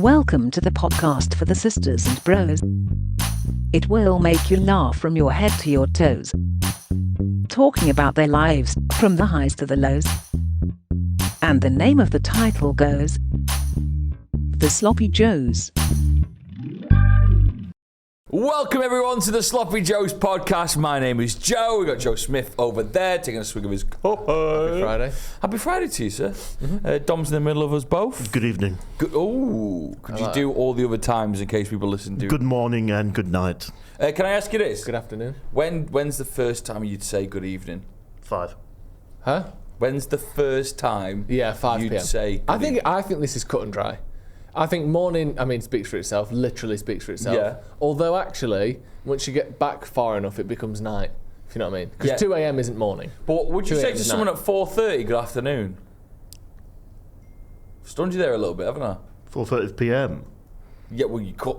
Welcome to the podcast for the sisters and bros. It will make you laugh from your head to your toes. Talking about their lives, from the highs to the lows. And the name of the title goes, The Sloppy Joes. Welcome everyone to the Sloppy Joes podcast. My name is Joe. We've got Joe Smith over there taking a swig of his cup. Happy Friday. Happy Friday to you, sir. Mm-hmm. Dom's in the middle of us both. Good evening. Could you do all the other times in case people listen to? Good morning and good night. Can I ask you this? Good afternoon. When's the first time you'd say good evening? 5. Huh? When's the first time? 5 you'd p.m. say? Good evening? I think this is cut and dry. I think morning, speaks for itself. Literally speaks for itself. Yeah. Although actually, once you get back far enough, it becomes night. If you know what I mean? Because 2 a.m. isn't morning. But would you 2 say a.m. to is someone night. at 4:30 good afternoon? Stunned you there a little bit, haven't I? 4:30 p.m. Yeah. Well, you cut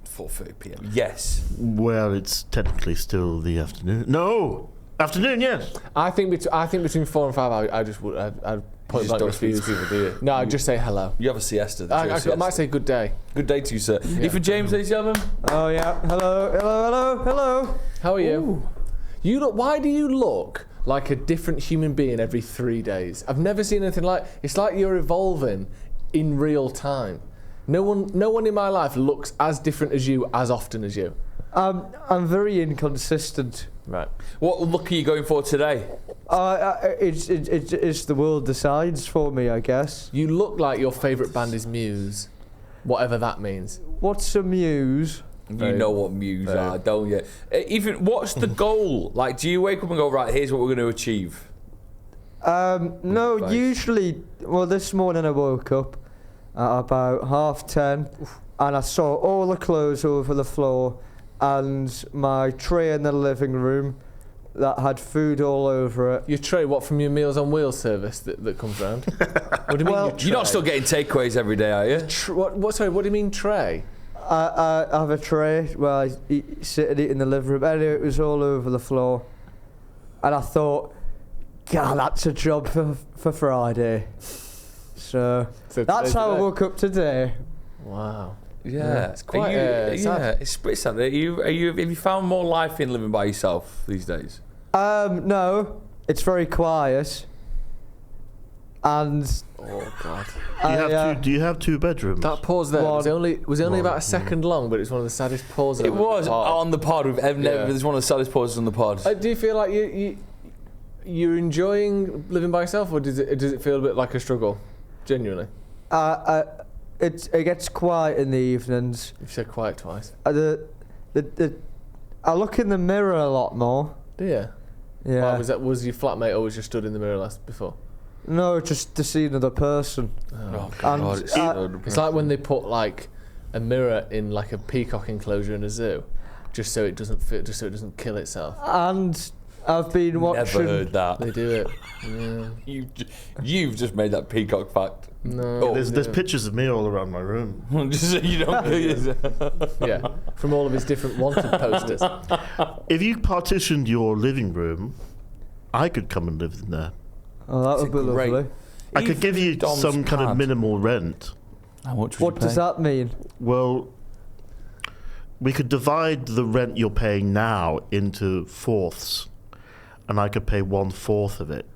4:30 p.m. Yes. Well, it's technically still the afternoon. No, afternoon. Yes. I think between 4 and 5, I'd point just blank don't refuse. speak to people, do you? No, I'd just say hello. You have a siesta. I might say good day. Good day to you, sir. Yeah. Ethan James, ladies and gentlemen. Oh yeah, hello. How are you? You look. Why do you look like a different human being every 3 days? I've never seen anything like. It's like you're evolving in real time. No one in my life looks as different as you as often as you. I'm very inconsistent. Right. What look are you going for today? It's the world decides for me, I guess. You look like your favourite band is Muse, whatever that means. What's a muse? You know what Muse are, don't you? Ethan, what's the goal? Like, do you wake up and go, right, here's what we're going to achieve? No, Advice. usually. Well, this morning I woke up at about 10:30, and I saw all the clothes over the floor, and my tray in the living room that had food all over it. Your tray, what, from your Meals on Wheels service that comes round? What do you mean? Well, your tray? You're not still getting takeaways every day, are you? Sorry, what do you mean tray? I have a tray where I sit and eat in the living room. Anyway, it was all over the floor, and I thought, God, that's a job for Friday. So that's how I woke up today. Wow. Yeah, it's quite. it's split. Have you found more life in living by yourself these days? No, it's very quiet. And Oh God. Do you have 2 bedrooms? That pause there was only about a second long, but it's one of the saddest pauses. It was on the pod. It's one of the saddest pauses on the pod. Do you feel like you're enjoying living by yourself, or does it feel a bit like a struggle? Genuinely. it gets quiet in the evenings. You've said quiet twice. I look in the mirror a lot more. Do you? Yeah. Why, was your flatmate always just stood in the mirror before? No, just to see another person. Oh God, It's like when they put like a mirror in like a peacock enclosure in a zoo, just so it doesn't fit, just so it doesn't kill itself. And I've been watching. Never heard that. They do it. Yeah. You've just made that peacock fact. No. There's pictures of me all around my room. Just so you don't kill yourself. Yeah, from all of his different wanted posters. If you partitioned your living room, I could come and live in there. Oh, that would be great- lovely. I could give you Dom's some kind of card. minimal rent. How much would What you does pay? that mean? Well, we could divide the rent you're paying now into fourths, and I could pay 1/4 of it.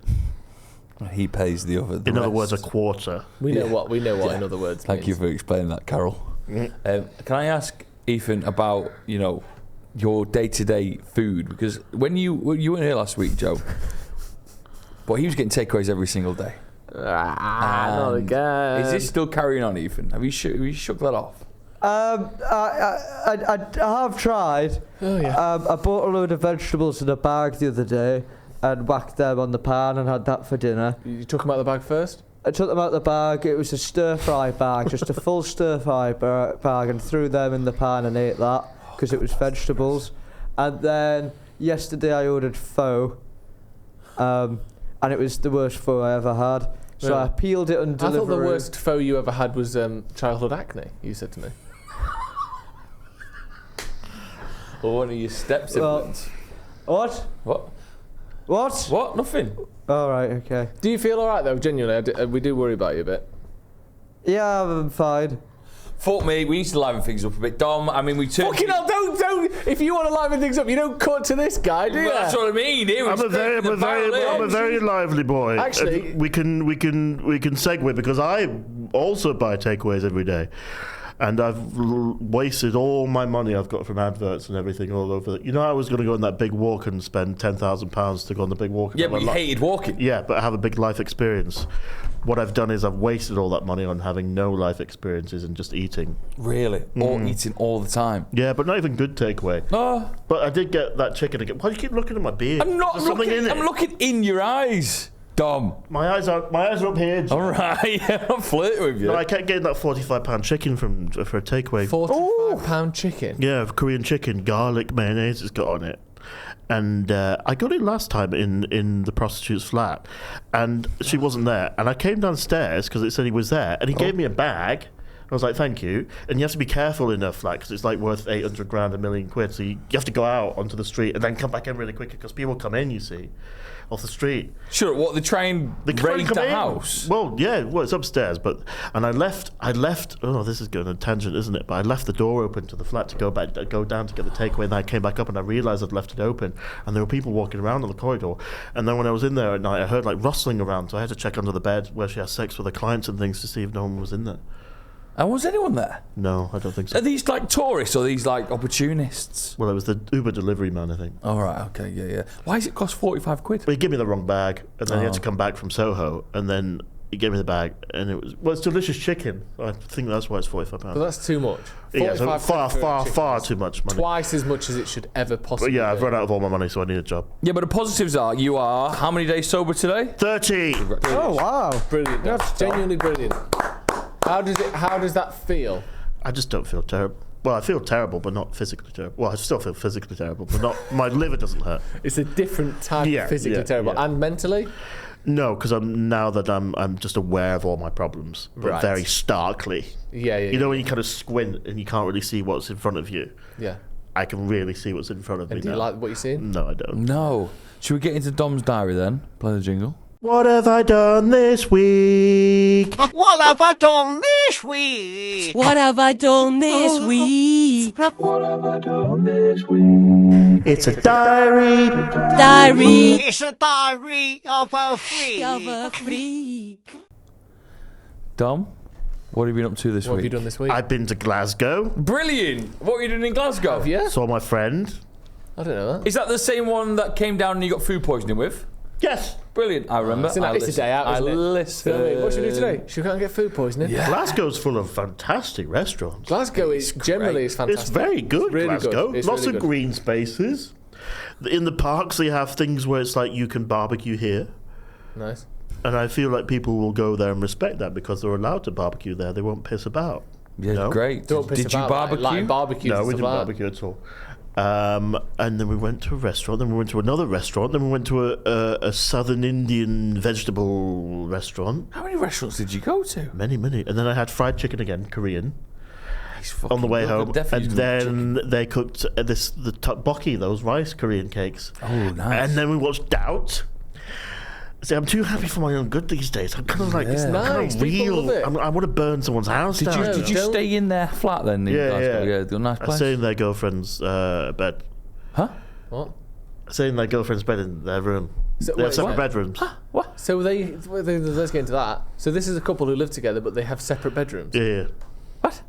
He pays the other. In other words, a quarter. We know what. Yeah. In other words. Thank you for explaining that, Carol. Can I ask Ethan about your day-to-day food? Because when you weren't here last week, Joe, but he was getting takeaways every single day. Not And again. Is this still carrying on, Ethan? Have you shook that off? I have tried. Oh yeah. I bought a load of vegetables in a bag the other day and whacked them on the pan and had that for dinner. You took him out of the bag first? I took them out of the bag. It was a stir-fry bag, just a full stir-fry bag, and threw them in the pan and ate that because it was vegetables. And then yesterday I ordered pho, and it was the worst pho I ever had. So Really? I peeled it on I delivery. thought the worst pho you ever had was childhood acne. You said to me. Or one of your step-siblings? What? What? Nothing. All right, okay. Do you feel all right though? Genuinely, we do worry about you a bit. Yeah, I'm fine. Fuck me, we need to liven things up a bit. Dom, I mean, we turned... Fucking hell, don't. If you want to liven things up, you don't cut to this guy, do you? Well, that's what I mean. Here I'm a very lively boy. Actually- we can segue because I also buy takeaways every day. And I've wasted all my money I've got from adverts and everything all over. You know, I was going to go on that big walk and spend £10,000 to go on the big walk. Yeah, but you hated walking. Yeah, but I have a big life experience. What I've done is I've wasted all that money on having no life experiences and just eating. Really? Or eating all the time? Yeah, but not even good takeaway. Oh. But I did get that chicken again. Why do you keep looking at my beard? I'm not There's something looking... in it. I'm looking in your eyes, Dom. My eyes are up here. All right, I'm flirting with you. No, I kept getting that £45 chicken for a takeaway. £45 chicken? Yeah, Korean chicken, garlic, mayonnaise it's got on it. And I got it last time in the prostitute's flat, and she wasn't there. And I came downstairs because it said he was there, and he gave me a bag. I was like, thank you. And you have to be careful in a flat because it's like worth 800 grand, £1 million. So you have to go out onto the street and then come back in really quickly because people come in, you see, off the street. Sure, what, they try and raid the house? Well, yeah, well, it's upstairs, and I left, oh, this is going on a tangent, isn't it? But I left the door open to the flat to go down to get the takeaway, and then I came back up and I realised I'd left it open, and there were people walking around on the corridor, and then when I was in there at night, I heard like rustling around, so I had to check under the bed where she has sex with her clients and things to see if no one was in there. And was anyone there? No, I don't think so. Are these like tourists or these like opportunists? Well, it was the Uber delivery man, I think. All right, okay, yeah. Why does it cost 45 quid? But he gave me the wrong bag, and then he had to come back from Soho, and then he gave me the bag, and it's delicious chicken. I think that's why it's £45. But that's too much. Yeah, so 45 far too much money. Twice as much as it should ever possibly But yeah, I've be. run out of all my money, so I need a job. Yeah, but the positives are you are how many days sober today? 30. Oh, wow. Brilliant. That's genuinely brilliant. How does that feel? I just don't feel terrible. Well, I feel terrible, but not physically terrible. Well, I still feel physically terrible, but not. My liver doesn't hurt. It's a different type of physically terrible. Yeah. And mentally? No, because I'm just aware of all my problems, but very starkly. Yeah. You know when you kind of squint and you can't really see what's in front of you? Yeah. I can really see what's in front of me And do now. you like what you're seeing? No, I don't. No. Should we get into Dom's diary then? Play the jingle. What have I done this week? What have I done this week? What have I done this week? It's a diary. Diary It's a diary of a freak. of a freak. Dom, what have you been up to this What week? have you done this week? I've been to Glasgow. Brilliant. What are you doing in Glasgow? Have you? Saw my friend. I don't know that. Is that the same one that came down and you got food poisoning with? Yes. Brilliant. I remember. It's a day out, isn't it? Listen. What should we do today? Should we go and get food poisoning? Yeah. Glasgow's full of fantastic restaurants. Glasgow is generally is fantastic. It's very good, really Glasgow. good. It's Lots really of good. green spaces. In the parks, they have things where it's like you can barbecue here. Nice. And I feel like people will go there and respect that because they're allowed to barbecue there. They won't piss about. Yeah, No? great. Don't piss Did you about, barbecue? Like barbecues No, and we stuff didn't like that. barbecue at all. And then we went to a restaurant, then we went to another restaurant, then we went to a southern Indian vegetable restaurant. How many restaurants did you go to? Many. And then I had fried chicken again, Korean, He's on the way fucking- home. definitely And then they cooked the tteokbokki, those rice Korean cakes. Oh, nice. And then we watched Doubt. See, I'm too happy for my own good these days. I'm kind of like, it's Yeah. not Nice, kind of people real. love it. I want to burn someone's house Did down. you don't- stay in their flat then? In Yeah. Glasgow? Yeah, a nice I place. stayed in their girlfriend's bed. Huh? What? I stayed in their girlfriend's bed in their room. So, They have wait, separate what? bedrooms. What? So let's get into that. So this is a couple who live together, but they have separate bedrooms. Yeah. What?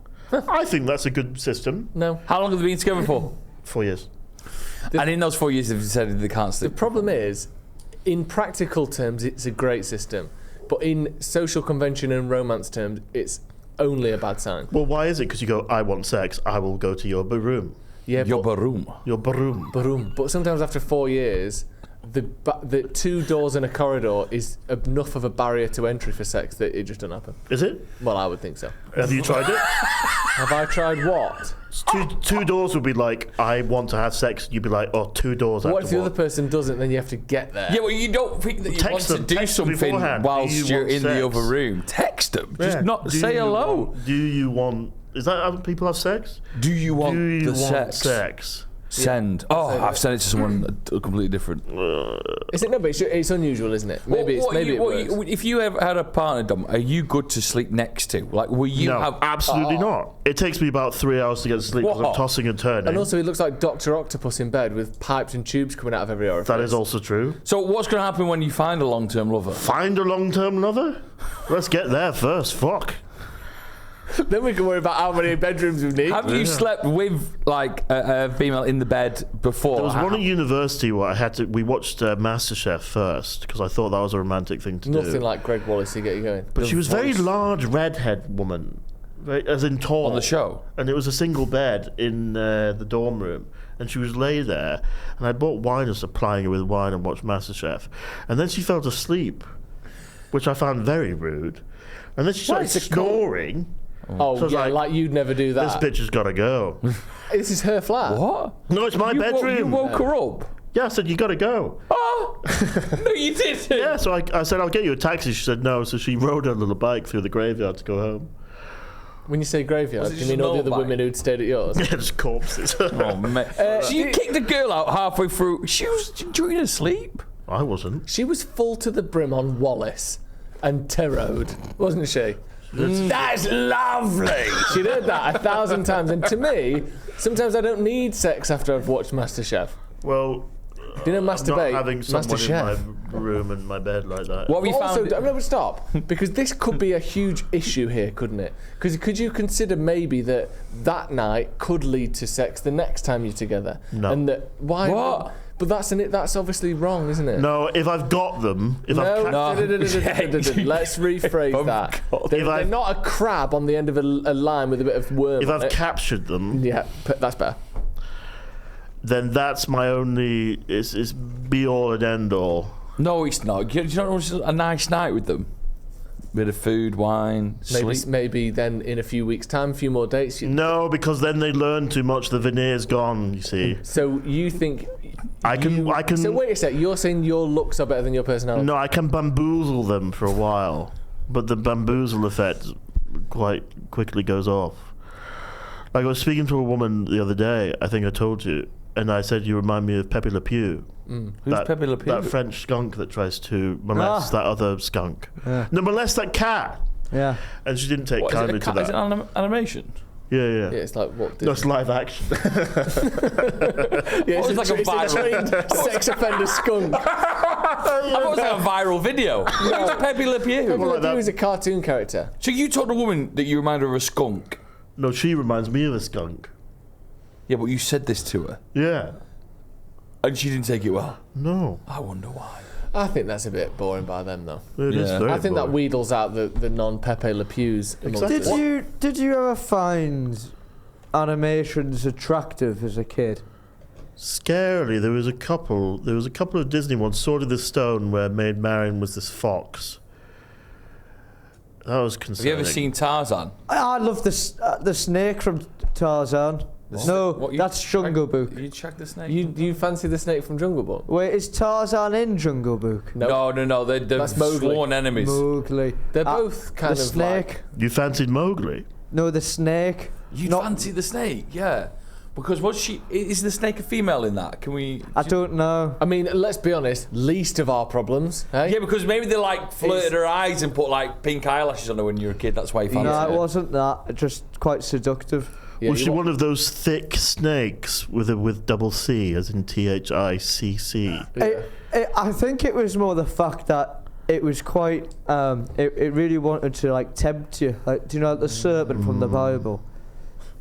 I think that's a good system. No. How long have they been together for? 4 years. And in those 4 years, they've decided they can't The sleep. problem is, in practical terms, it's a great system, but in social convention and romance terms, it's only a bad sign. Well, why is it? Because you go, I want sex, I will go to your room. Yeah, Your but, room. Your room. but sometimes after 4 years, the 2 doors in a corridor is enough of a barrier to entry for sex that it just doesn't happen. Is it? Well, I would think so. Have you tried it? Have I tried what? Two doors would be like, I want to have sex. You'd be like, oh, 2 doors. What if the other person doesn't? Then you have to get there. Yeah, well, you don't think that you Text want to them. do Text them something beforehand. Do whilst you you're want in the sex? other room. Text them. Just Yeah. not Do say you hello. want- do you want... Is that how people have sex? Do you want Do you the want sex? sex? Send. Oh, I've sent it to someone completely different. Is it? No, but it's unusual, isn't it? Maybe it works. If you ever had a partner, Dom, are you good to sleep next to? Like, will you No, have... absolutely not. It takes me about 3 hours to get to sleep because I'm What? tossing and turning. And also, he looks like Dr. Octopus in bed with pipes and tubes coming out of every orifice. that is also true. So what's going to happen when you find a long-term lover? Find a long-term lover? Let's get there first. Fuck. Then we can worry about how many bedrooms we need. Have you slept with, like, a female in the bed before? There was one at university where we watched MasterChef first because I thought that was a romantic thing to do. Nothing like Greg Wallace to get you going. But she was very large, redhead woman, as in tall. On the show? And it was a single bed in the dorm room. And she was lay there, and I bought wine and supplying her with wine and watched MasterChef. And then she fell asleep, which I found very rude. And then she started snoring. Oh, So I was yeah, like you'd never do This that. bitch has got to go. This is her flat. What? No, it's my bedroom. You woke her up? Yeah, I said, you got to go. Oh! No, you didn't. Yeah, so I said, I'll get you a taxi. She said no, so she rode her little bike through the graveyard to go home. When you say graveyard, Was it do you just mean all the an other old women who'd stayed at yours? Yeah, just corpses. Oh, mate. So you kicked the girl out halfway through. She was enjoying her sleep. I wasn't. She was full to the brim on Wallace and Terrode, wasn't she? That's lovely. She'd heard that 1,000 times. And to me, sometimes I don't need sex after I've watched MasterChef. Well, Do you know I'm masturbate? not having someone MasterChef. in my room and my bed like that. What have you Also, found? no, but stop, because this could be a huge issue here, couldn't it? Because could you consider maybe that night could lead to sex the next time you're together? No. And that why? What? But that's obviously wrong, isn't it? No, if I've got them, if I've No, let's rephrase that. They're I've- not a crab on the end of a line with a bit of worm if on I've it. captured them, Yeah, that's better. then that's my only. It's be all and end all. No, it's not. Do you not want a nice night with them? Bit of food, wine, sleep. Maybe then in a few weeks' time, a few more dates. No, because then they learn too much. The veneer's gone. You see. So you think? I can. So wait a sec. You're saying your looks are better than your personality? No, I can bamboozle them for a while, but the bamboozle effect quite quickly goes off. Like I was speaking to a woman the other day. I think I told you, and I said you remind me of Pepe Le Pew. Who's Pepe Le Pew? That French skunk that tries to molest that other skunk. Yeah. No, molest that cat. Yeah. And she didn't take What, is it kindly a to cat? that. Is it an animation? Yeah. Yeah, it's like what? No, it's live action. Yeah, What was like a it's a viral- trained sex offender skunk. I thought it was like a viral video. Who's Pepe Le Pew? Pepe Le like that. Pew is a cartoon character. So you told a woman that you remind her of a skunk? No, she reminds me of a skunk. Yeah, but you said this to her. Yeah. And she didn't take it well. No. I wonder why. I think that's a bit boring by them, though. It is Yeah. very I think that boring. wheedles out the non-Pepe Le Pews. amongst Exactly. us. Did you ever find animations attractive as a kid? Scarily, there was a couple of Disney ones. Sword of the Stone, where Maid Marian was this fox. That was Have concerning. you ever seen Tarzan? I love the snake from Tarzan. No, What, you that's Jungle Book. You check the snake? You fancy the snake from Jungle Book? Wait, is Tarzan in Jungle Book? No. No. They're That's Mowgli. sworn enemies. Mowgli. They're both kind the of snake. like- You fancied Mowgli? No, the snake. You'd Not- fancy the snake, yeah. Because is the snake a female in that? Can we... I don't know. I mean, let's be honest. Least of our problems. Hey? Yeah, because maybe they like flirted her eyes and put like pink eyelashes on her when you were a kid. That's why you fancied No, it her. wasn't that. Just quite seductive. Yeah, was you she wa- one of those thick snakes with double C, as in THICC? I think it was more the fact that it was quite. It really wanted to like tempt you. Like, do you know the serpent from the Bible?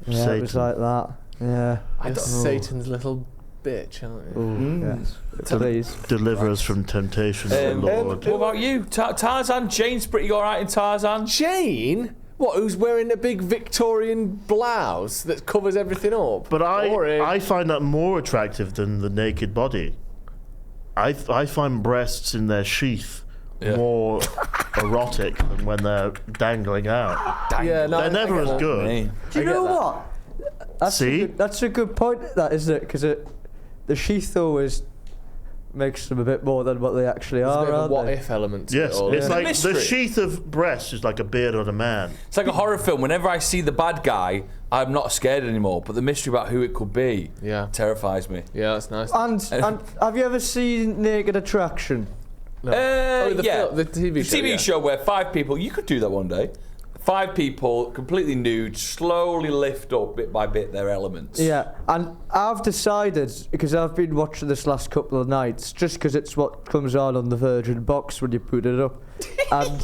Yeah, it was Satan. like that. Yeah. Satan's little bitch, aren't you? Ooh, yes. Please. Deliver us from temptation, O Lord. What about you? Tarzan? Jane's pretty alright in Tarzan. Jane? What, who's wearing a big Victorian blouse that covers everything up? But Boring. I find that more attractive than the naked body. I find breasts in their sheath more erotic than when they're dangling out. Yeah, no, They're never as good. Hey. Do you I get know that. what? That's See? that's a good point, that isn't it? Because the sheath though is makes them a bit more than what they actually There's a are, bit of a aren't what they? if element to Yes, it all. it's isn't like it? mystery. the sheath of breast is like a beard on a man. It's like a horror film. Whenever I see the bad guy, I'm not scared anymore. But the mystery about who it could be terrifies me. Yeah, that's nice. And have you ever seen Naked Attraction? No. The TV show. TV show where 5 people, you could do that one day. 5 people, completely nude, slowly lift up bit by bit their elements. Yeah, and I've decided, because I've been watching this last couple of nights, just because it's what comes on the Virgin box when you put it up. And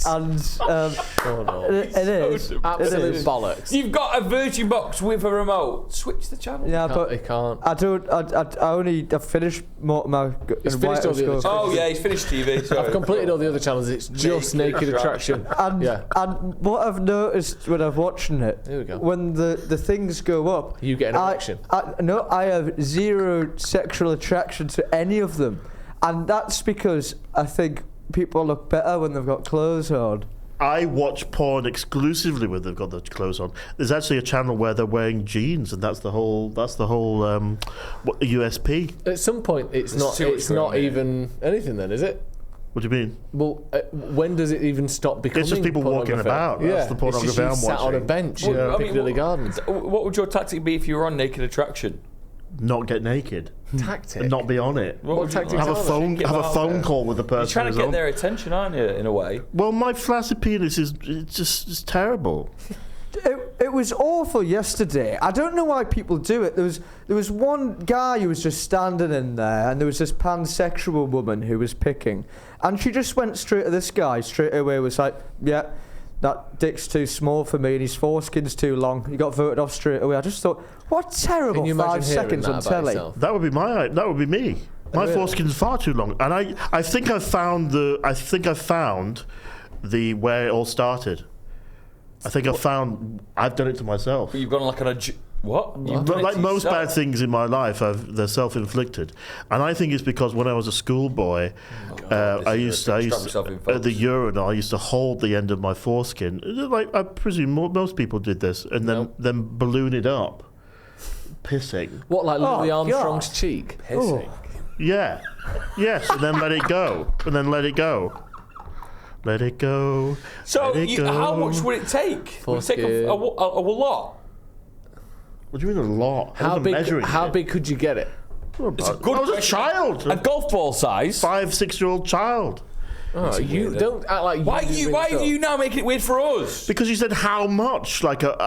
it is. Absolute It is. bollocks. You've got a Virgin box with a remote. Switch the channel. Yeah, but He can't. I've finished my. He's finished all the other Oh yeah, he's finished TV. Sorry. I've completed all the other channels. It's just Naked Attraction. And what I've noticed when I'm watching it, Here we go. when the things go up, You get an erection. I have zero sexual attraction to any of them, and that's because I think people look better when they've got clothes on. I watch porn exclusively when they've got their clothes on. There's actually a channel where they're wearing jeans, and that's the whole USP. At some point, it's There's too much not going on here. even anything then, is it? What do you mean? Well, when does it even stop becoming It's just people walking pornography? about. Yeah, That's the pornography it's just you I'm sat on a watching. bench Well, in I mean, Piccadilly Gardens. What would your tactic be if you were on Naked Attraction? Not get naked. Tactic? And not be on it. What would you tactics like? Have a phone call with the You're person trying to who's get on. their attention, aren't you? In a way. Well, my flaccid penis is it's terrible. It was awful yesterday. I don't know why people do it. There was one guy who was just standing in there, and there was this pansexual woman who was picking, and she just went straight to this guy straight away. Was like, yeah, that dick's too small for me, and his foreskin's too long. He got voted off straight away. I just thought, what terrible Can you imagine 5 hearing seconds that on about telly. yourself? That would be me. My Really? foreskin's far too long, and I think I found the where it all started. I've done it to myself. But you've gone like on a what? You've done But it like to most yourself. bad things in my life, they're self-inflicted, and I think it's because when I was a schoolboy, I used to at the urinal, I used to hold the end of my foreskin, like I presume most people did this, and then balloon it up, pissing. What, like Louis Oh, Armstrong's God. cheek? Pissing. Yeah, yes, and then let it go, Let it go. So, let it go. how much would it take? Would it take a lot? What do you mean a lot? I How wasn't big? measuring How it. big could you get it? It's a good I was a question. child, A golf ball size. 5-6-year-old child. Oh, you weird, don't act like you. Why do are you? things Why up. are you now making it weird for us? Because you said how much, like no, like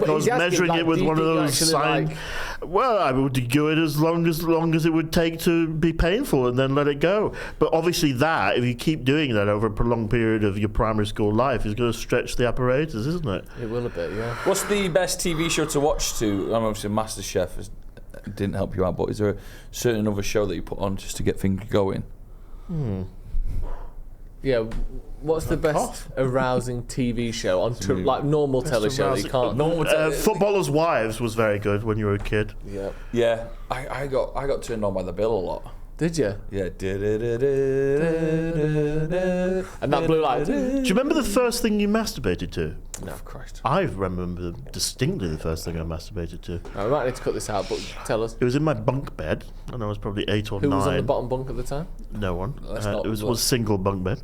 but I was he's asking, measuring like, it with do you one of think you those actually, sign. like- Well, I would go it as long as it would take to be painful, and then let it go. But obviously, if you keep doing that over a prolonged period of your primary school life, is going to stretch the apparatus, isn't it? It will a bit, yeah. What's the best TV show to watch to? I'm obviously MasterChef didn't help you out, but is there a certain other show that you put on just to get things going? Yeah. What's the best arousing TV show on like normal telly show that you can't? Footballers' Wives was very good when you were a kid. Yeah. Yeah, I got turned on by the bill a lot. Did you? Yeah. And that blue light. Do you remember the first thing you masturbated to? No, Christ. I remember distinctly the first thing I masturbated to. Right, we might need to cut this out, but tell us. It was in my bunk bed, and I was probably 8 or 9. Who was on the bottom bunk at the time? No one. That's not It was the- a single bunk bed.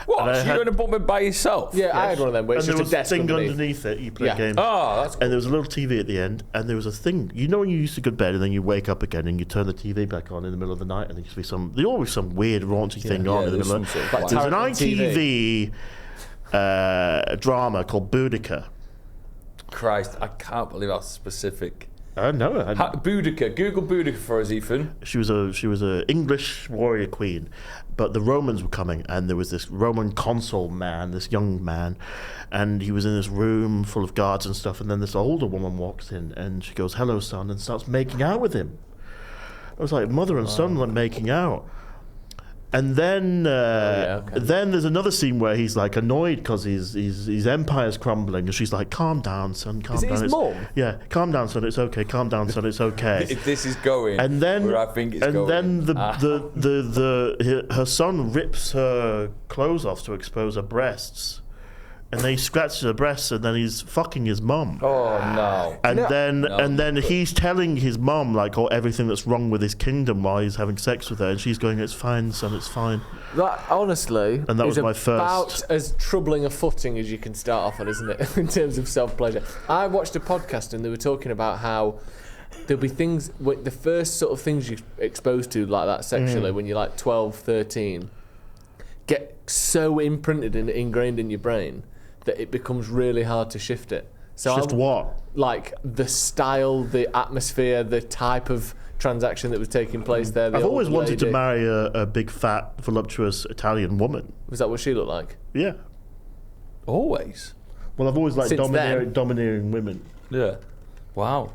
What? And I So had- you're in a bunk bed by yourself? Yeah, I had one of them where it's and there just a was desk a thing underneath. it. You play Yeah. games. Oh, that's cool. And there was a little TV at the end, and there was a thing. You know when you used to go to bed and then you wake up again and you turn the TV back on in the middle of the night, and there used to be there's always some weird raunchy thing on in the there's middle. some sort of like There's an Tarantino ITV drama called Boudica. Christ, I can't believe how specific. No, Boudica. Google Boudica for us, Ethan. she was a English warrior queen, but the Romans were coming, and there was this Roman consul man, this young man, and he was in this room full of guards and stuff, and then this older woman walks in, and she goes, "Hello, son," and starts making out with him. I was like, mother and son like making out. And then, then there's another scene where he's like annoyed because his empire's crumbling, and she's like, "Calm down, son. Calm Is it down." his mum? Yeah, calm down, son. It's okay. Calm down, son. It's okay. If this is going And then, where I think it's going. and then her son rips her clothes off to expose her breasts, and then he scratches her breasts, and then he's fucking his mum. Oh no! And then he's telling his mum like everything that's wrong with his kingdom while he's having sex with her, and she's going, "It's fine, son, it's fine." That honestly, And that was my about first. as troubling a footing as you can start off on, isn't it? In terms of self-pleasure. I watched a podcast and they were talking about how there'll be things, the first sort of things you're exposed to like that sexually when you're like 12, 13, get so imprinted and ingrained in your brain that it becomes really hard to shift it. So Shift what? Like the style, the atmosphere, the type of transaction that was taking place there. I've always wanted to marry a big, fat, voluptuous Italian woman. Was that what she looked like? Yeah. Always. Well, I've always liked Since then. domineering women. Yeah. Wow.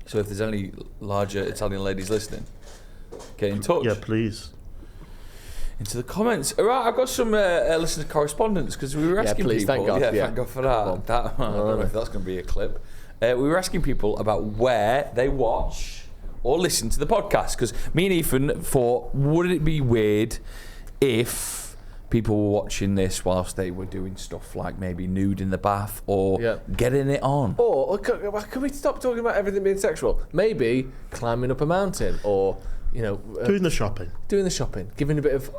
So if there's any larger Italian ladies listening, get in touch. Yeah, please. Into the comments. All right, I've got some listener correspondence because we were asking please, people. thank God, yeah. Thank God for that. I don't know if that's going to be a clip. We were asking people about where they watch or listen to the podcast because me and Ethan thought, wouldn't it be weird if people were watching this whilst they were doing stuff like maybe nude in the bath or getting it on? Or can we stop talking about everything being sexual? Maybe climbing up a mountain or, Doing the shopping. Giving a bit of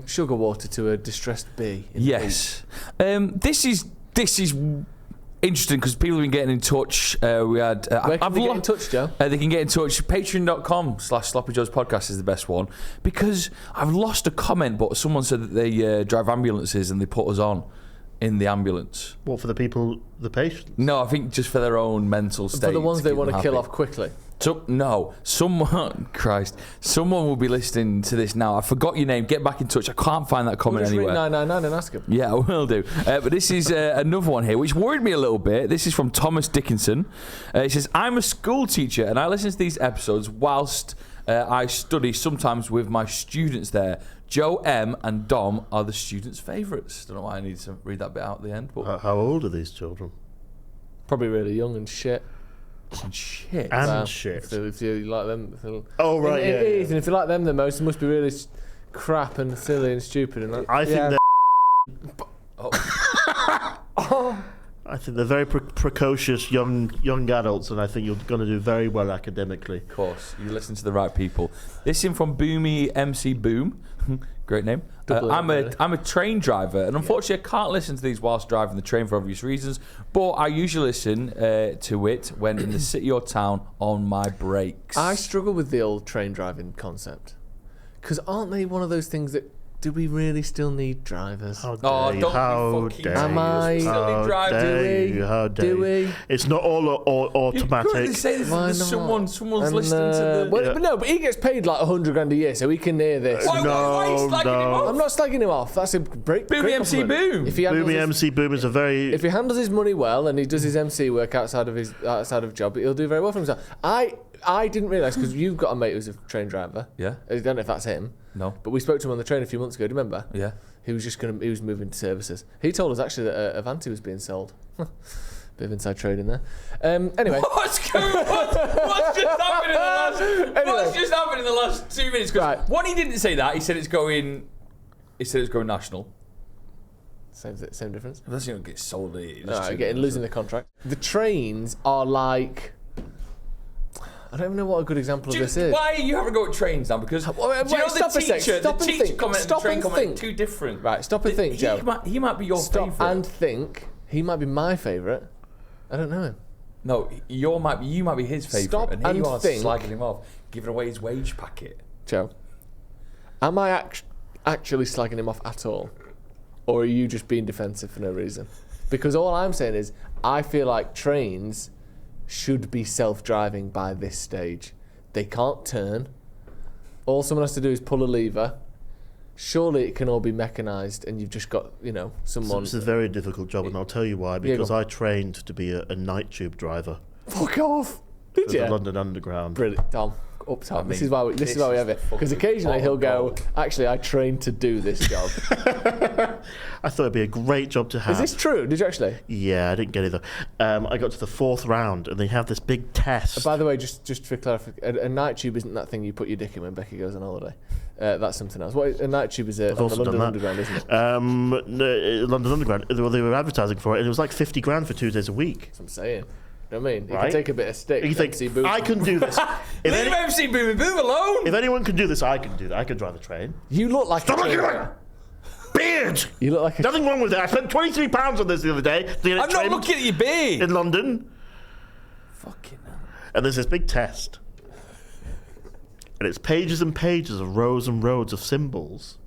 sugar water to a distressed bee. Yes. This is interesting because people have been getting in touch. We had. Where can they get in touch, Joe? They can get in touch. Patreon.com/SloppyJoesPodcast is the best one because I've lost a comment, but someone said that they drive ambulances and they put us on in the ambulance. What, for the people, the patients? No, I think just for their own mental state. For the ones they want to happy. kill off quickly. Someone will be listening to this now. I forgot your name. Get back in touch. I can't find that comment anywhere. Ring 999 and ask him. Yeah, I will do. But this is another one here, which worried me a little bit. This is from Thomas Dickinson. He says, I'm a school teacher and I listen to these episodes whilst I study, sometimes with my students there. Joe, M and Dom are the students' favourites. Don't know why I need to read that bit out at the end. But How old are these children? Probably really young and shit. Shit. Shit. So if you like them... Oh, right, yeah. Ethan, if you like them the most, it must be really crap and silly and stupid and that. I think they're... Oh. I think they're very precocious young adults, and I think you're going to do very well academically. Of course, you listen to the right people. This in from Boomy MC Boom. Great name. I'm a train driver, and unfortunately I can't listen to these whilst driving the train for obvious reasons, but I usually listen to it when in the city or town on my breaks. I struggle with the old train driving concept. Because aren't they one of those things that... Do we really still need drivers? How dare you? How dare Am I? you? Still need drivers. How dare Do we? It's not all automatic. You couldn't say this. Why There's not? Someone's listening to the... But no, but he gets paid like $100,000 a year, so he can hear this. Why are you slagging him off? I'm not slagging him off. That's a great Boomy MC compliment. Boom. If he handles Boomy his- MC Boom is a very... If he handles his money well and he does his MC work outside of job, he'll do very well for himself. I didn't realise, because you've got a mate who's a train driver. Yeah. I don't know if that's him. No. But we spoke to him on the train a few months ago. Do you remember? Yeah. He was moving to services. He told us actually that Avanti was being sold. Bit of inside trading there. Anyway. What's just happened in the last 2 minutes? Right. One, he didn't say that. He said it's going national. Same difference. That's not get sold. Losing the contract. The trains are like... I don't even know what a good example of this is. Why you haven't got trains now? Because Stop the a sec. teacher, Stop the and teacher think. comment and the Stop train and comment think. are two different. Right, stop and think, Joe. He might be your Stop favourite. and think. He might be my favourite. I don't know him. No, you might be his favourite. Stop and here you are and think. slagging him off, giving away his wage packet. Joe, am I actually slagging him off at all? Or are you just being defensive for no reason? Because all I'm saying is, I feel like trains should be self-driving by this stage. They can't turn. All someone has to do is pull a lever. Surely it can all be mechanised, and you've just got, someone... It's a very difficult job, and I'll tell you why. Because I trained to be a night tube driver. Fuck off! Did For you? the London Underground. Brilliant, Tom. Up top. I mean, this is why we have it. Because occasionally he'll go, actually, I trained to do this job. I thought it'd be a great job to have. Is this true? Did you actually? Yeah, I didn't get it though. I got to the 4th round, and they have this big test. By the way, just for clarification, a night tube isn't that thing you put your dick in when Becky goes on holiday. That's something else. A night tube is I've on also the done London that. Underground, isn't it? No, London Underground. Well, they were advertising for it, and it was like 50 grand for 2 days a week. That's what I'm saying. You know what I mean? You Right. can take a bit of stick. You think MC Boom. I can do this? If Leave MC Boom Boom alone. if anyone can do this, I can do that. I can drive a train. You look like Stop a looking train. at me! Beard! You look like a Nothing wrong with that. I spent £23 on this the other day. To get a I'm not train looking at your beard. in London. Fucking hell. And there's this big test. And it's pages and pages of rows and rows of symbols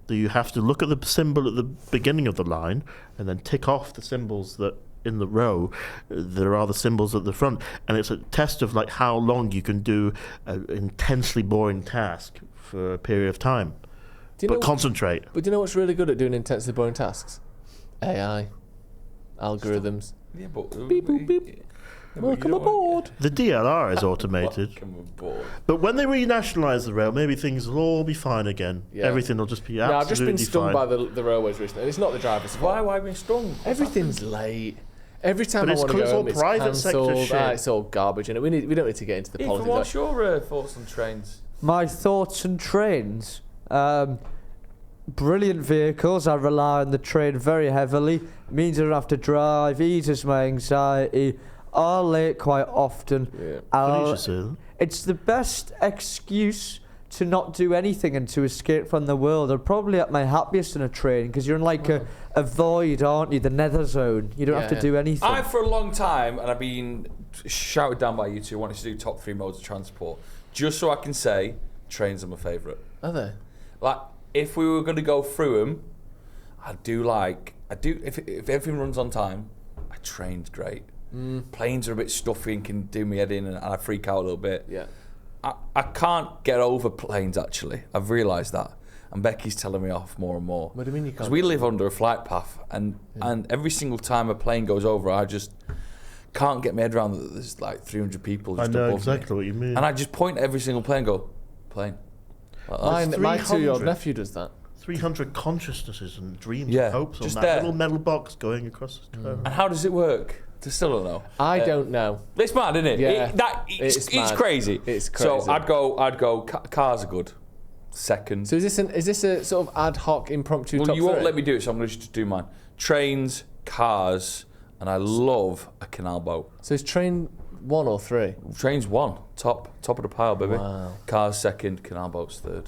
that you have to look at the symbol at the beginning of the line and then tick off the symbols that in the row there are the symbols at the front. And it's a test of like how long you can do an intensely boring task for a period of time. But concentrate. But do you know what's really good at doing intensely boring tasks? AI. Algorithms. Yeah, but Beep, boop, beep. Welcome aboard. The DLR is automated. Welcome aboard. But when they renationalise the rail, maybe things will all be fine again. Yeah. Everything will just be No, absolutely I've just been stung fine. by the railways recently. It's not the driver's fault. Why being stung? Everything's late. Every time But I it's want to 'cause go it's all home, it's private sector cancelled. shit. It's all garbage, and we don't need to get into the Ethan, politics. what's your thoughts on trains? My thoughts on trains. Brilliant vehicles. I rely on the train very heavily. Means I don't have to drive. Eases my anxiety. Are late quite often. Yeah. Funny you should say that. It's the best excuse to not do anything and to escape from the world. I'm probably at my happiest in a train because you're in like a void, aren't you? The nether zone. You don't have to do anything. I, for a long time, and I've been shouted down by you two, wanted to do top 3 modes of transport, just so I can say trains are my favourite. Are they? Like, if we were going to go through them, if everything runs on time, a train's great. Planes are a bit stuffy and can do me head in, and I freak out a little bit. Yeah. I can't get over planes, actually. I've realised that. And Becky's telling me off more and more. What do you mean you can't? Because we live under a flight path, and every single time a plane goes over, I just can't get my head around that there's like 300 people just I know above exactly me. what you mean. And I just point at every single plane and go, plane. Like that. My 2-year-old 300. nephew does that. 300 consciousnesses and dreams Yeah, and hopes on just that there. little metal box going across the sky. And how does it work? I still don't know. I don't know. It's mad, isn't it? Yeah. It's mad. crazy. It's crazy. So I'd go. Cars are good. Second. So is this a sort of ad hoc impromptu Well, top you won't 3? let me do it, so I'm going to just do mine. Trains, cars, and I love a canal boat. So is train 1 or 3? Trains 1, top of the pile, baby. Wow. Cars 2nd, canal boats 3rd.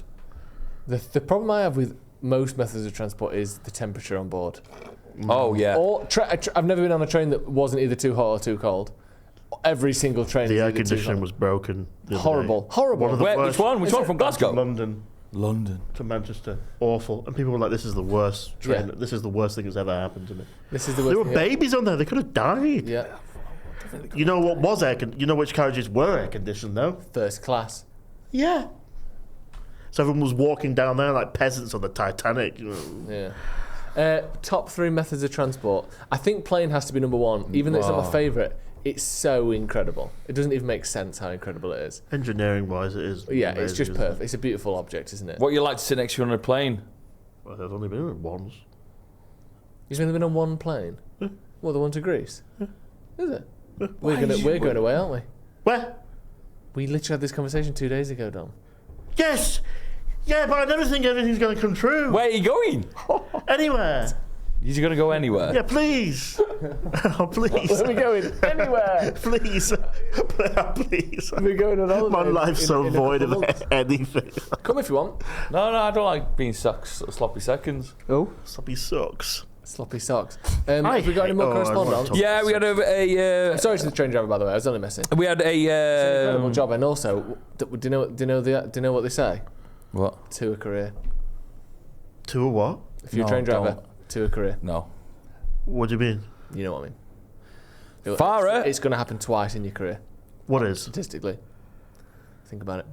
The problem I have with most methods of transport is the temperature on board. Oh yeah. Or I've never been on a train that wasn't either too hot or too cold. Every single train. The is air either too conditioning hot. was broken. the other Horrible. day. Horrible. One of the Which worst. one? Which one from Glasgow? From London London. to Manchester. Awful. And people were like, this is the worst train. Yeah. This is the worst thing that's ever happened to me. This is the There worst were thing. babies on there. They could have died. Yeah. You know what was you know which carriages were air conditioned though? First class. Yeah. So everyone was walking down there like peasants on the Titanic. You know. Yeah. Top 3 methods of transport. I think plane has to be number 1, even though it's not my favourite. It's so incredible. It doesn't even make sense how incredible it is. Engineering wise, it is. Yeah, amazing, it's just isn't it? perfect. It's a beautiful object, isn't it? What you like to sit next to you on a plane? Well, I've only been on it once. You've only been on one plane? What, the one to Greece? Is it? We're is going away, aren't we? Where? We literally had this conversation 2 days ago, Dom. Yes! Yeah, but I never think everything's going to come true. Where are you going? Anywhere. You're going to go anywhere? Yeah, please. Oh, please. Where are we going? Anywhere! Please. Please. We're going on holiday. My life's so in a void couple of months. anything. Come if you want. No, I don't like being sloppy seconds. Oh, Sloppy sucks. Sloppy socks. Have we got any more I wanna correspondence? talk- Yeah, we had a Sorry to the train driver, by the way. I was only messing. we had Incredible a job, and also, do you know what they say? what? To a career. To a what? If you're No, a train driver, don't. to a career. No. What do you mean? You know what I mean? Farah? It's going to happen twice in your career, What is? statistically. Think about it.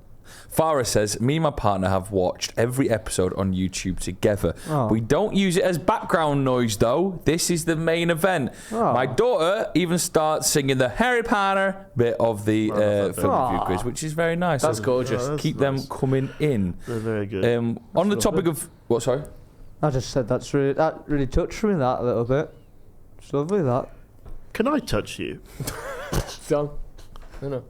Farah says, me and my partner have watched every episode on YouTube together. Oh. We don't use it as background noise, though. This is the main event. Oh. My daughter even starts singing the Harry Potter bit of the film review Aw. quiz, which is very nice. That's So gorgeous. that's keep nice. them coming in. They're very good. On the topic of... What, sorry? I just said that really touched me that a little bit. It's lovely that. Can I touch you? Done. No.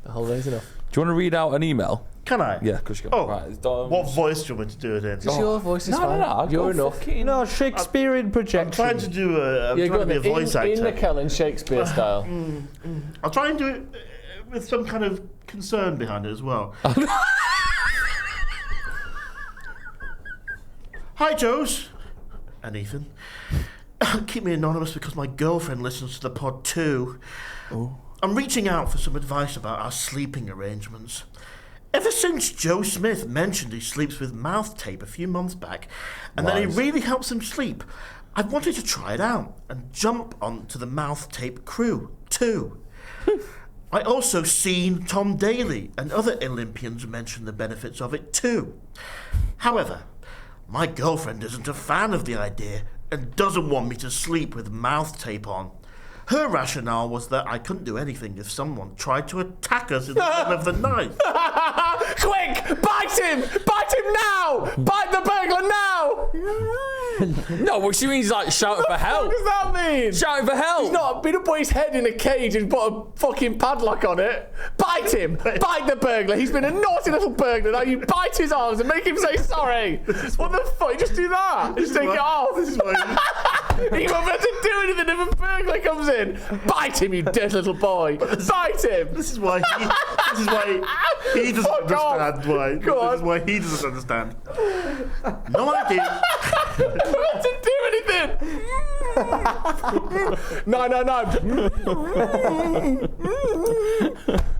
The holiday's enough. Do you want to read out an email? Can I? Yeah, of course you can. Oh, Right, it's done. what voice do you want me to do it in? Just your voice is fine. No, You're go enough. fucking- No, Shakespearean projection. I'm trying to do I'm Yeah, trying to be a voice actor. in the Kellen Shakespeare style. I'll try and do it with some kind of concern behind it as well. Hi, Joes. And Ethan. Keep me anonymous because my girlfriend listens to the pod too. Oh. I'm reaching out for some advice about our sleeping arrangements. Ever since Joe Smith mentioned he sleeps with mouth tape a few months back, and that it really helps him sleep, I've wanted to try it out and jump onto the mouth tape crew too. I also seen Tom Daly and other Olympians mention the benefits of it too. However, my girlfriend isn't a fan of the idea and doesn't want me to sleep with mouth tape on. Her rationale was that I couldn't do anything if someone tried to attack us in the middle of the night. Quick! Bite him! Bite him now! Bite the burglar now! No, what she means is like shouting for help. What does that mean? Shouting for help. He's not been to put his head in a cage and put a fucking padlock on it. Bite him! Bite the burglar! He's been a naughty little burglar. Now you bite his arms and make him say sorry. What the fuck? You just do that. Just take it off. This is why He won't be able to do anything if a burglar comes in. Bite him, you dead little boy. Bite him. This is why he doesn't Fuck off. understand why. Go on. This is why he doesn't understand. No idea. Not to do anything. No.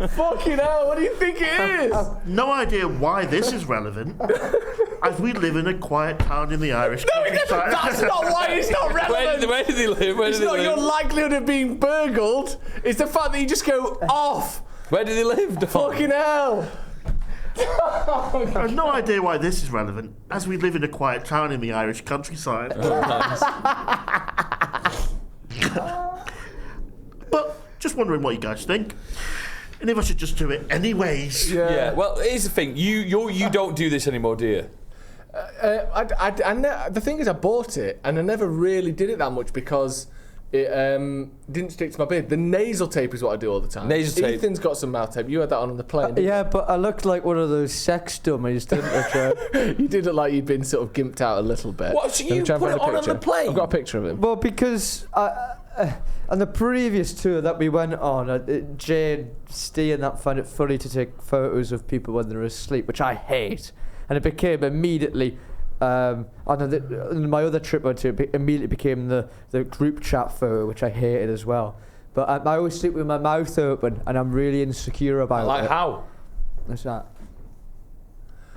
Fucking hell, what do you think it is? No idea why this is relevant, as we live in a quiet town in the Irish countryside. That's not why it's not relevant. Where did he live? It's not your likelihood of being burgled. It's the fact that you just go off. Where did he live? Dom? Fucking hell. I have no idea why this is relevant, as we live in a quiet town in the Irish countryside. But just wondering what you guys think, and if I should just do it anyways. Yeah. Well, here's the thing. You don't do this anymore, do you? The thing is, I bought it and I never really did it that much because it didn't stick to my beard. The nasal tape is what I do all the time. Nasal tape. Ethan's got some mouth tape. You had that on the plane. didn't Yeah, but I looked like one of those sex dummies, didn't I, Joe? you? You did look like you'd been sort of gimped out a little bit. What, so Let me you try and put find it a on picture. the plane? I've got a picture of him. Well, because on the previous tour that we went on, Jane, Steve and that found it funny to take photos of people when they're asleep, which I hate. And it became immediately... on my other trip I went to, it immediately became the group chat photo, which I hated as well. But I always sleep with my mouth open, and I'm really insecure about it. Like how? What's that?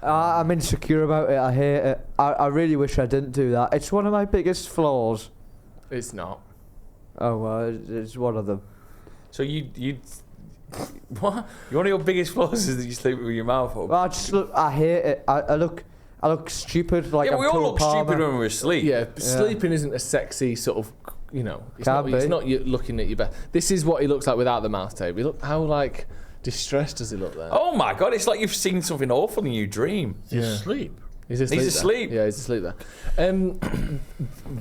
I'm insecure about it. I hate it. I really wish I didn't do that. It's one of my biggest flaws. It's not. Oh well, it's one of them. So you what? One of your biggest flaws is that you sleep with your mouth open. Well, I hate it. I look stupid. Like Yeah, I'm we all Cole look Palmer. stupid when we're asleep. Yeah, sleeping isn't a sexy sort of, it's Can not, be. it's not you looking at your best. This is what he looks like without the mouth tape. How like distressed does he look there? Oh my god, it's like you've seen something awful in your dream. He's asleep. He's asleep. He's asleep. Yeah, he's asleep there.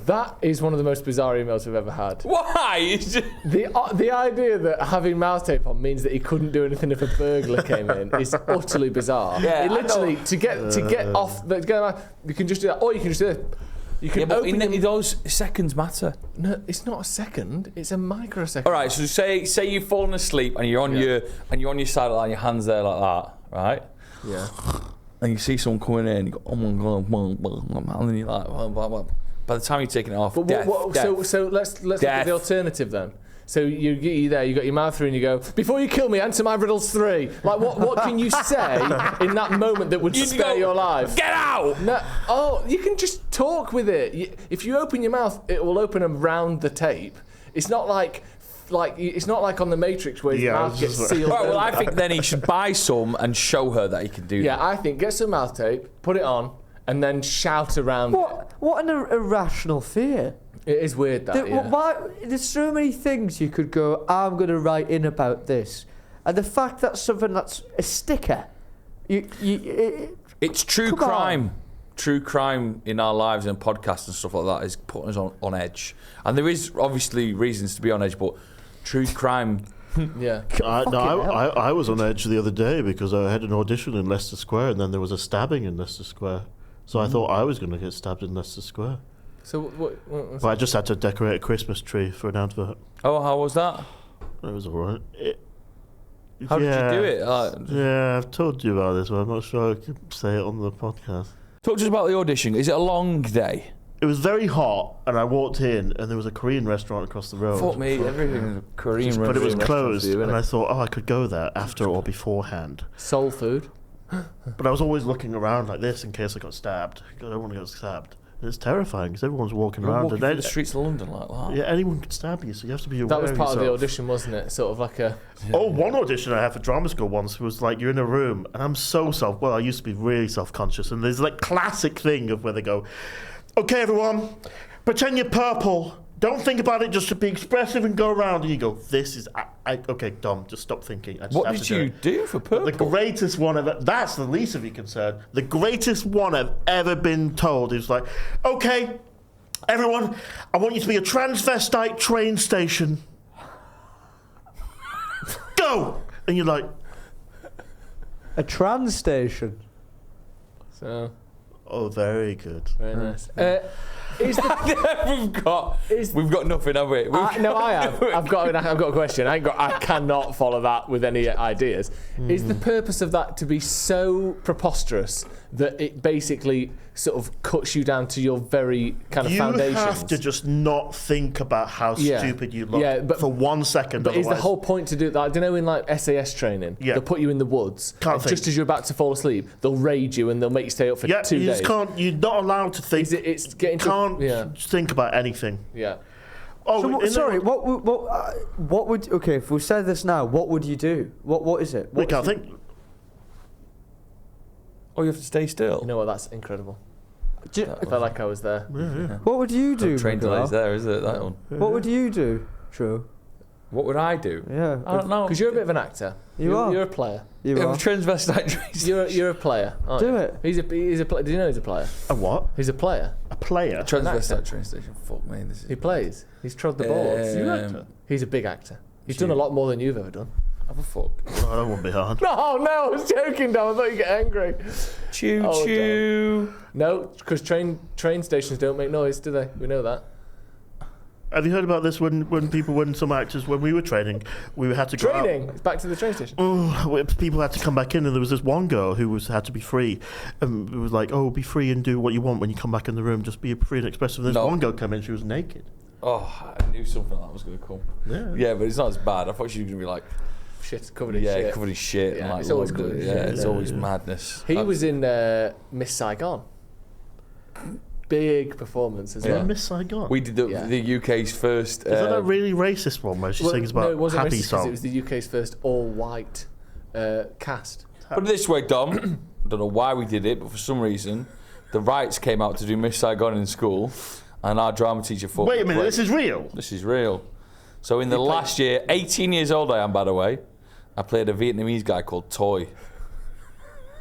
That is one of the most bizarre emails we've ever had. Why? It's just... The idea that having mouth tape on means that he couldn't do anything if a burglar came in is utterly bizarre. Yeah, it I literally know. to get off. You can just do that, or you can just do this. You can Yeah, but open your- those seconds matter. No, it's not a second. It's a microsecond. All right, so say you've fallen asleep and you're on your side like your hands there like that, right? Yeah. And you see someone coming in, you go, oh my god, and then you're like, blah, blah, blah. By the time you're taking it off, But death. so let's look at the alternative then. So you there, you got your mouth through, and you go, before you kill me, answer my riddles 3. Like what can you say in that moment that would spare your life? Get out! No, you can just talk with it. If you open your mouth, it will open around the tape. It's not like on the Matrix where his mouth gets sealed. Right, well, I think then he should buy some and show her that he can do Yeah, that. I think get some mouth tape, put it on, and then shout around. What an irrational fear. It is weird that. Why, there's so many things you could go, I'm going to write in about this. And the fact that something that's a sticker, It's true Come crime. on. True crime in our lives and podcasts and stuff like that is putting us on edge. And there is obviously reasons to be on edge, but true crime Yeah. I was on edge the other day because I had an audition in Leicester Square and then there was a stabbing in Leicester Square. So I thought I was going to get stabbed in Leicester Square. So what But I just had to decorate a Christmas tree for an advert. Oh, how was that? It was alright. How did you do it? Yeah, I've told you about this, but I'm not sure I can say it on the podcast. Talk to us about the audition. Is it a long day? It was very hot, and I walked in, and there was a Korean restaurant across the road. Fuck me, everything's Korean. But it was restaurant closed, for you, and innit? I thought, I could go there after or beforehand. soul food? But I was always looking around like this in case I got stabbed. I don't want to get stabbed. And it's terrifying because everyone's walking You're around. walking And through the streets of London like that. yeah, anyone could stab you, so you have to be aware That was part of the yourself. audition, wasn't it? Sort of like a. Oh, one audition I had for drama school once was like you're in a room, and I'm so well, I used to be really self-conscious, and there's like classic thing of where they go, okay, everyone, pretend you're purple. Don't think about it, just to be expressive and go around. And you go, this is, okay, Dom, just stop thinking. I just What have did to you do for purple? The greatest one I've, that's the least of your concern. The greatest one I've ever been told is like, okay, everyone, I want you to be a transvestite train station. Go! And you're like, A trans station. So oh, very good. very nice. Is the we've got nothing, have we? no, I have. I've got a question. I cannot follow that with any ideas. Is the purpose of that to be so preposterous that it basically sort of cuts you down to your very kind of You foundations? have to just not think about how Yeah. stupid you look Yeah, but- for 1 second. But is the otherwise- whole point to do that? I don't know, in like SAS training, Yeah. they'll put you in the woods. Can't and think. just as you're about to fall asleep, they'll raid you and they'll make you stay up for Yeah, 2 you days. just can't. You're not allowed to think. It's getting to, can't yeah. think about anything. Yeah. Oh, So, in the- sorry, what would... Okay, if we said this now, what would you do? What is it? We What can't is it? think. Oh, you have to stay still. You know what? That's incredible. Do you- I felt like I was there. what would you do? Train Miguel? delays there, is it? That one. What would you do, True? What would I do? Yeah. I don't know. Because you're a bit of an actor. You are. You're a player. You Yeah, are. transvestite trains. You're a player. Aren't Do you? it. He's a player. Do you know he's a player? A what? He's a player. A player? Transvestite train station. Fuck me, this is. He plays. He's trod the boards. He's a big actor. He's done a lot more than you've ever done. Have a fuck. Oh, that won't be hard. No, I was joking, Dan. I thought you'd get angry. Choo Oh, choo. No, because train stations don't make noise, do they? We know that. Have you heard about this? When some actors, when we were training, we had to go out. Training. It's back to the train station. People had to come back in, and there was this one girl who had to be free, and it was like, "Oh, be free and do what you want when you come back in the room. Just be free and expressive." And this No. one girl came in, she was naked. Oh, I knew something like that was going to come. Yeah. Yeah, but it's not as bad. I thought she was going to be like, Shit, covered in shit. covered in shit. Yeah, and like, it's always loved covered it. in Yeah, shit. it's always madness. He was in Miss Saigon. Big performance as Yeah. well. Miss Saigon. We did Yeah. the UK's first. Is that a really racist one where she sings no, about it wasn't happy racist 'cause songs? it was the UK's first all-white cast. Put it this way, Dom. I don't know why we did it, but for some reason, the rights came out to do Miss Saigon in school, and our drama teacher thought. Wait a minute, this is real. This is real. So in the last year, 18 years old I am, by the way, I played a Vietnamese guy called Toy.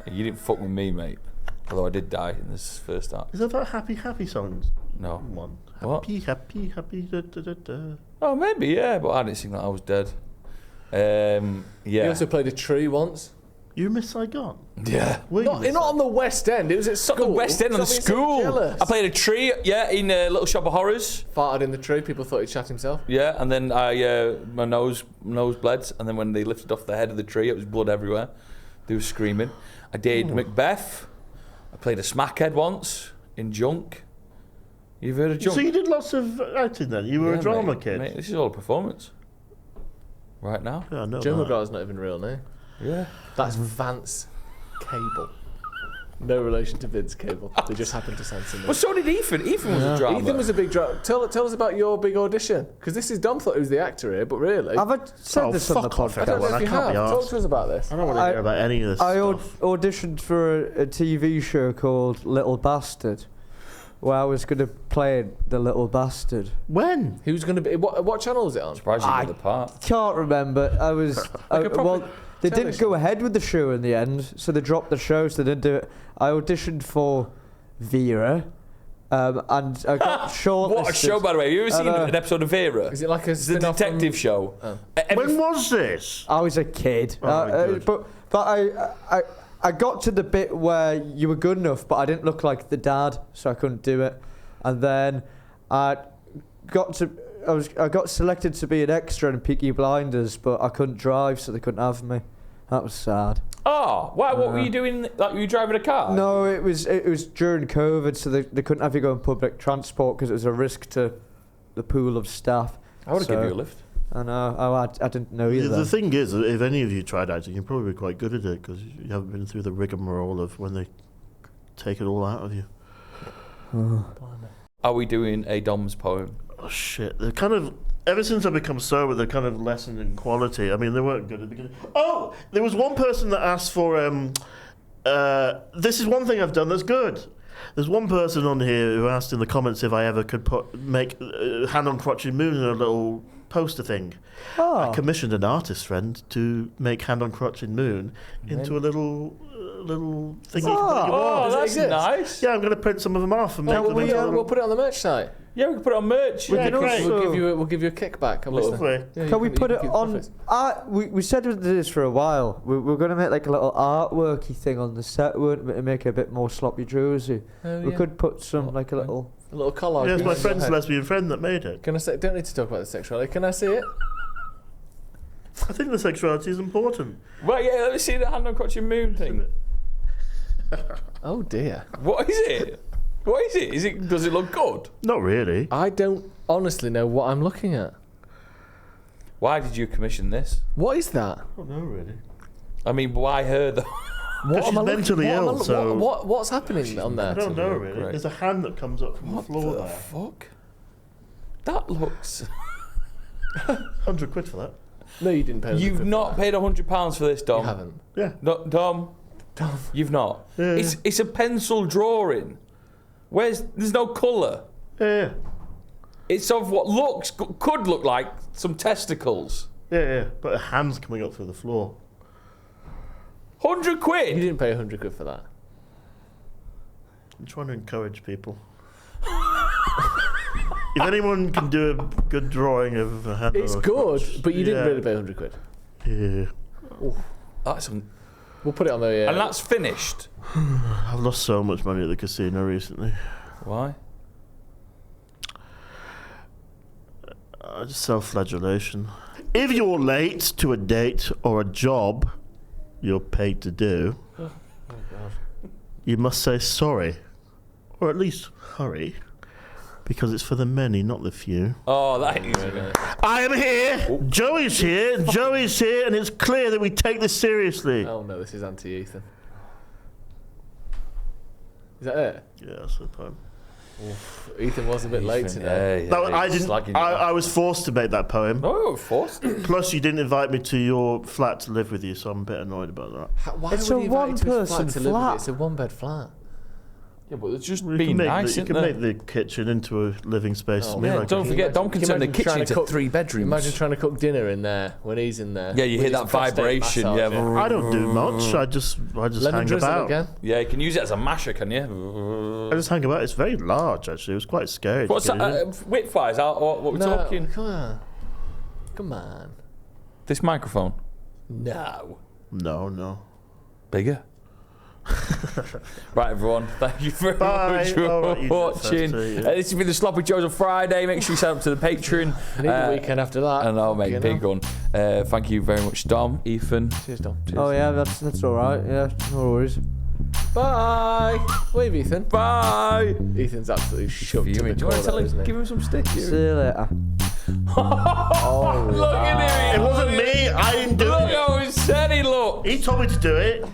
And you didn't fuck with me, mate. Although I did die in this first act. Is that about happy songs? No. One. What? Happy, da, da, da, da. Oh, maybe, yeah, but I didn't think that I was dead. Yeah. He also played a tree once. You Miss Saigon? Yeah. Were you Not Miss on the West End. It was at school. The West End of the Stop being so school. jealous. I played a tree, yeah, in Little Shop of Horrors. Farted in the tree. People thought he'd shot himself. Yeah, and then my nose bled, and then when they lifted off the head of the tree, it was blood everywhere. They were screaming. I did Macbeth. I played a smackhead once in Junk. You've heard of Junk? So you did lots of acting then? You were Yeah, a drama mate, kid? Mate, this is all a performance. Right now. Yeah, I know Joe that. McGraw's not even real name. Yeah. That's Vance Cable. No relation to Vince Cable. They just happened to sound similar. Well, so did Ethan. Ethan was a drama. Ethan was a big drama. Tell us about your big audition. Because this is Dom thought he was the actor here, but really. Have I said this on the fuck off, podcast? I don't know Well, if I you can't have. be Talk arsed. to us about this. I don't want to hear about any of this I stuff. auditioned for a TV show called Little Bastard, where I was going to play the little bastard. When? He was going to be. What channel was it on? Surprised you got the part. Can't remember. I was. Well, they didn't television. go ahead with the show in the end, so they dropped the show, so they didn't do it. I auditioned for Vera, And I got shortlisted. What a show, by the way. Have you ever seen an episode of Vera? Is it like a It's the detective show. When was this? I was a kid. Oh, but I got to the bit where you were good enough, but I didn't look like the dad, so I couldn't do it. And then I got selected to be an extra in Peaky Blinders, but I couldn't drive, so they couldn't have me. That was sad. Oh, why? What were you doing? Like, were you driving a car? No, it was during COVID, so they couldn't have you go on public transport because it was a risk to the pool of staff. I would have given you a lift. I know. I didn't know either. The thing is, if any of you tried acting, you're probably quite good at it because you haven't been through the rigmarole of when they take it all out of you. Are we doing a Dom's poem? Oh shit! They're kind of ever since I've become sober, they're kind of lessened in quality. I mean, they weren't good at the beginning. Oh, there was one person that asked for. This is one thing I've done that's good. There's one person on here who asked in the comments if I ever could make hand on crotchet moon in a little poster thing. I commissioned an artist friend to make hand on crotchet moon into a little thing. Oh, that's nice. Yeah, I'm going to print some of them off and make them into a little... We'll put it on the merch site. Yeah, we can put it on merch. Yeah, great. We'll give you a kickback. Lovely. Can we put it on? We said we did this for a while. We're going to make like a little artworky thing on the set, weren't we, to make it a bit more sloppy Joesy. We could put some like a little collage. Yeah, it's my friend's lesbian friend that made it. Can I say? Don't need to talk about the sexuality. Can I see it? I think the sexuality is important. Well, yeah, let me see the hand on crotchet moon thing. Oh dear. What is it? What is it? Does it look good? Not really. I don't honestly know what I'm looking at. Why did you commission this? What is that? I don't know really. I mean, why her though? What she's mentally ill, so... What's happening on there? I don't know really. Great. There's a hand that comes up from the floor the there. Fuck? That looks... 100 quid for that. No, you didn't pay. You've not paid £100 for this, Dom. You haven't. Yeah. No, Dom. You've not. Yeah. It's a pencil drawing. There's no colour. Yeah. It's of what could look like some testicles. Yeah. But a hand's coming up through the floor. 100 You quid? didn't pay 100 quid for that. I'm trying to encourage people. If anyone can do a good drawing of a hand, It's or a good, crotch, but you didn't really pay 100 quid. Yeah. That's We'll put it on there. Yeah. And that's finished. I've lost so much money at the casino recently. Why? Just self-flagellation. If you're late to a date or a job you're paid to do, you must say sorry, or at least hurry, because it's for the many, not the few. Oh, that is... I am here. Joey's here. Joey's here, and it's clear that we take this seriously. Oh no, this is anti-Ethan. Is that it? Yeah, that's the poem. Oof, Ethan was a bit late today. Yeah, No, I didn't. I was forced to make that poem. No, you were forced. Plus, you didn't invite me to your flat to live with you, so I'm a bit annoyed about that. Why It's would a he invite you to his one-person to live with you? flat. It's a one-bed flat. Yeah, but it's just You being can make nice, you isn't can there? make the kitchen into a living space. Oh, for me, Yeah, like don't forget, Dom can turn the kitchen into 3 bedrooms. Imagine trying to cook dinner in there when he's in there. Yeah, you with hear his that prostate vibration. massage. Yeah, I don't do much. I just Lemon hang drizzle about. again. yeah, you can use it as a masher, can you? I just hang about. It's very large, actually. It was quite scary. What's to that? get in. Width-wise, what we're talking? Come on. Come on. This microphone? No. No. Bigger? Right, everyone. Thank you very Bye. much for All right, you do it watching. first, yeah. This has been the Sloppy Joes on Friday. Make sure you sign up to the Patreon. I need the weekend after that. And I'll make big one. Thank you very much, Dom, Ethan. Cheers, Dom. Oh yeah, that's all right. Yeah, no worries. Bye. Wave, Ethan. Bye. Ethan's absolutely shook to the Do you want to tell core, isn't him? he? Give him some stick. See you later. Look at him. It wasn't me. I didn't do Look it. how he said he looked. He told me to do it.